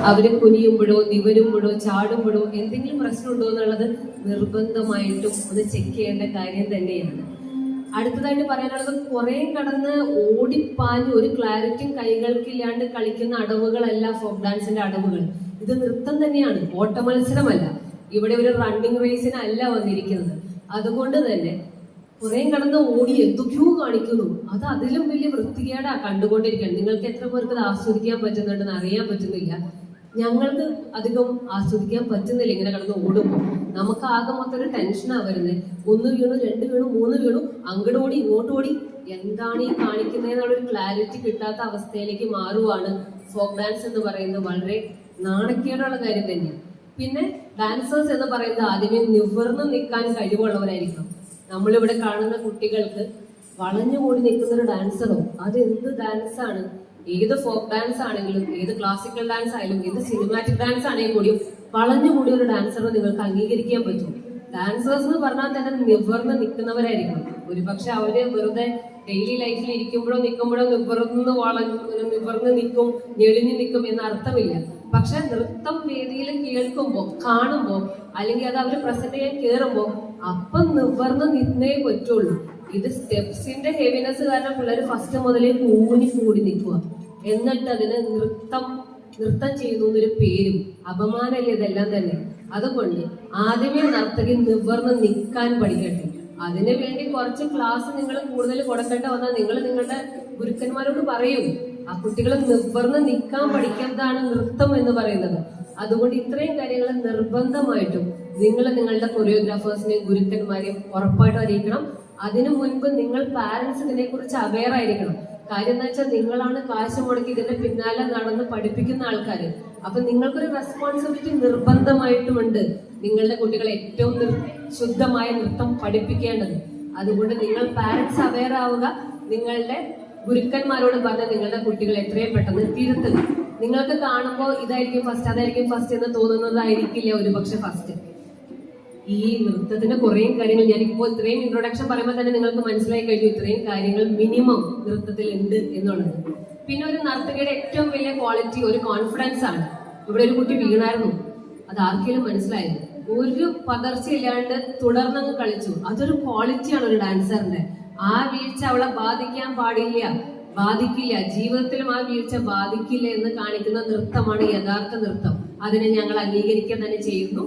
അവര് കുനിയുമ്പോഴോ നിവരുമ്പോഴോ ചാടുമ്പോഴോ എന്തെങ്കിലും പ്രശ്നമുണ്ടോ എന്നുള്ളത് നിർബന്ധമായിട്ടും ഒന്ന് ചെക്ക് ചെയ്യേണ്ട കാര്യം തന്നെയാണ്. അടുത്തതായിട്ട് പറയാനുള്ളത്, കുറെ കടന്ന് ഓടിപ്പാഞ്ഞ് ഒരു ക്ലാരിറ്റിയും കൈകൾക്കില്ലാണ്ട് കളിക്കുന്ന അടവുകളല്ല ഫോക്ക് ഡാൻസിന്റെ അടവുകൾ. ഇത് നൃത്തം തന്നെയാണ്, ഓട്ട മത്സരമല്ല. ഇവിടെ ഒരു റണ്ണിങ് റേസിനല്ല വന്നിരിക്കുന്നത്. അതുകൊണ്ട് തന്നെ കുറെ കടന്ന് ഓടി എന്തൊക്കെയോ കാണിക്കുന്നു. അത് അതിലും വലിയ വൃത്തികേടാ കണ്ടുകൊണ്ടിരിക്കുകയാണ്. നിങ്ങൾക്ക് എത്ര പേർക്ക് അത് ആസ്വദിക്കാൻ പറ്റുന്നുണ്ടെന്ന് അറിയാൻ പറ്റുന്നില്ല. ഞങ്ങൾക്ക് അധികം ആസ്വദിക്കാൻ പറ്റുന്നില്ല ഇങ്ങനെ കടന്ന് ഓടുമ്പോൾ. നമുക്ക് ആകെ മൊത്തം ഒരു ടെൻഷനാ വരുന്നത്. 1 വീണു 2 വീണു 3 വീണു, അങ്ങോട്ട് ഓടി ഇങ്ങോട്ട് ഓടി, എന്താണ് ഈ കാണിക്കുന്നതെന്നുള്ളൊരു ക്ലാരിറ്റി കിട്ടാത്ത അവസ്ഥയിലേക്ക് മാറുവാണ് ഫോക്ക് ഡാൻസ് എന്ന് പറയുന്നത്. വളരെ നാണക്കേടുള്ള കാര്യം തന്നെയാണ്. പിന്നെ ഡാൻസേഴ്സ് എന്ന് പറയുന്നത് ആദ്യമേ നിവർന്ന് നിൽക്കാൻ കഴിവുള്ളവരായിരിക്കണം. നമ്മളിവിടെ കാണുന്ന കുട്ടികൾക്ക് വളഞ്ഞുകൂടി നിൽക്കുന്ന ഒരു ഡാൻസറോ, അത് എന്ത് ഡാൻസാണ്? ഏത് ഫോക്ക് ഡാൻസ് ആണെങ്കിലും, ഏത് ക്ലാസിക്കൽ ഡാൻസ് ആയാലും, ഏത് സിനിമാറ്റിക് ഡാൻസ് ആണെങ്കിൽ കൂടിയും വളഞ്ഞുകൂടി ഒരു ഡാൻസറെ നിങ്ങൾക്ക് അംഗീകരിക്കാൻ പറ്റും. ഡാൻസേഴ്സ് എന്ന് പറഞ്ഞാൽ തന്നെ നിവർന്ന് നിൽക്കുന്നവരായിരിക്കും. ഒരുപക്ഷെ അവര് വെറുതെ ഡെയിലി ലൈഫിൽ ഇരിക്കുമ്പോഴോ നിൽക്കുമ്പോഴോ നിവർന്ന് നിൽക്കും, ഞെളിഞ്ഞു നിൽക്കും എന്ന അർത്ഥമില്ല. പക്ഷെ നൃത്തം വേദിയിൽ കേൾക്കുമ്പോ, കാണുമ്പോ, അല്ലെങ്കിൽ അത് അവര് പ്രസന്റ് ചെയ്യാൻ കേറുമ്പോ അപ്പം നിവർന്ന് നിന്നേ പറ്റുള്ളൂ. ഇത് സ്റ്റെപ്സിന്റെ ഹെവിനെസ് കാരണം പിള്ളേർ ഫസ്റ്റ് മുതലേ കൂടി നിൽക്കുക. എന്നിട്ട് അതിന് നൃത്തം ചെയ്യുന്നു എന്നൊരു പേരും അപമാനല്ലേ ഇതെല്ലാം തന്നെ. അതുകൊണ്ട് ആദ്യമേ നർത്തകി നിവർന്ന് നിൽക്കാൻ പഠിക്കട്ടെ. അതിനു വേണ്ടി കുറച്ച് ക്ലാസ് നിങ്ങൾ കൂടുതൽ കൊടുക്കേണ്ട വന്നാൽ നിങ്ങൾ നിങ്ങളുടെ ഗുരുക്കന്മാരോട് പറയും, ആ കുട്ടികൾ നിവർന്ന് നിൽക്കാൻ പഠിക്കുന്നതാണ് നൃത്തം എന്ന് പറയുന്നത്. അതുകൊണ്ട് ഇത്രയും കാര്യങ്ങൾ നിർബന്ധമായിട്ടും നിങ്ങൾ നിങ്ങളുടെ കൊറിയോഗ്രാഫേഴ്സിനെയും ഗുരുക്കന്മാരെയും ഉറപ്പായിട്ടും അറിയിക്കണം. അതിനു മുൻപ് നിങ്ങൾ പാരന്റ്സ് ഇതിനെ കുറിച്ച് അവെയർ ആയിരിക്കണം. കാര്യം എന്താ വെച്ചാൽ നിങ്ങളാണ് കാശ് മുടക്കി ഇതിന്റെ പിന്നാലെ നടന്ന് പഠിപ്പിക്കുന്ന ആൾക്കാര്. അപ്പൊ നിങ്ങൾക്കൊരു റെസ്പോൺസിബിലിറ്റി നിർബന്ധമായിട്ടുമുണ്ട് നിങ്ങളുടെ കുട്ടികളെ ഏറ്റവും ശുദ്ധമായ നൃത്തം പഠിപ്പിക്കേണ്ടത്. അതുകൊണ്ട് നിങ്ങൾ പാരന്റ്സ് അവെയർ ആവുക. നിങ്ങളുടെ ഗുരുക്കന്മാരോട് പറഞ്ഞ നിങ്ങളുടെ കുട്ടികൾ എത്രയും പെട്ടെന്ന് തിരുത്തുക. നിങ്ങൾക്ക് കാണുമ്പോൾ ഇതായിരിക്കും ഫസ്റ്റ് അതായിരിക്കും ഫസ്റ്റ് എന്ന് തോന്നുന്നതായിരിക്കില്ല ഒരുപക്ഷെ ഫസ്റ്റ്. ഈ നൃത്തത്തിന്റെ കുറെ കാര്യങ്ങൾ ഞാനിപ്പോ ഇത്രയും ഇൻട്രൊഡക്ഷൻ പറയുമ്പോൾ തന്നെ നിങ്ങൾക്ക് മനസ്സിലായി കഴിഞ്ഞു ഇത്രയും കാര്യങ്ങൾ മിനിമം നൃത്തത്തിൽ ഉണ്ട് എന്നുള്ളത്. പിന്നെ ഒരു നർത്തകയുടെ ഏറ്റവും വലിയ ക്വാളിറ്റി ഒരു കോൺഫിഡൻസ് ആണ്. ഇവിടെ ഒരു കുട്ടി വീണായിരുന്നു, അത് ആർക്കെങ്കിലും മനസ്സിലായിരുന്നു. ഒരു പകർച്ചയില്ലാണ്ട് തുടർന്നങ്ങ് കളിച്ചു. അതൊരു ക്വാളിറ്റിയാണ് ഒരു ഡാൻസറിന്റെ. ആ വീഴ്ച അവളെ ബാധിക്കില്ല, ജീവിതത്തിലും ആ വീഴ്ച ബാധിക്കില്ല എന്ന് കാണിക്കുന്ന നൃത്തമാണ് യഥാർത്ഥ നൃത്തം. അതിനെ ഞങ്ങൾ അംഗീകരിക്കാൻ തന്നെ ചെയ്യുന്നു.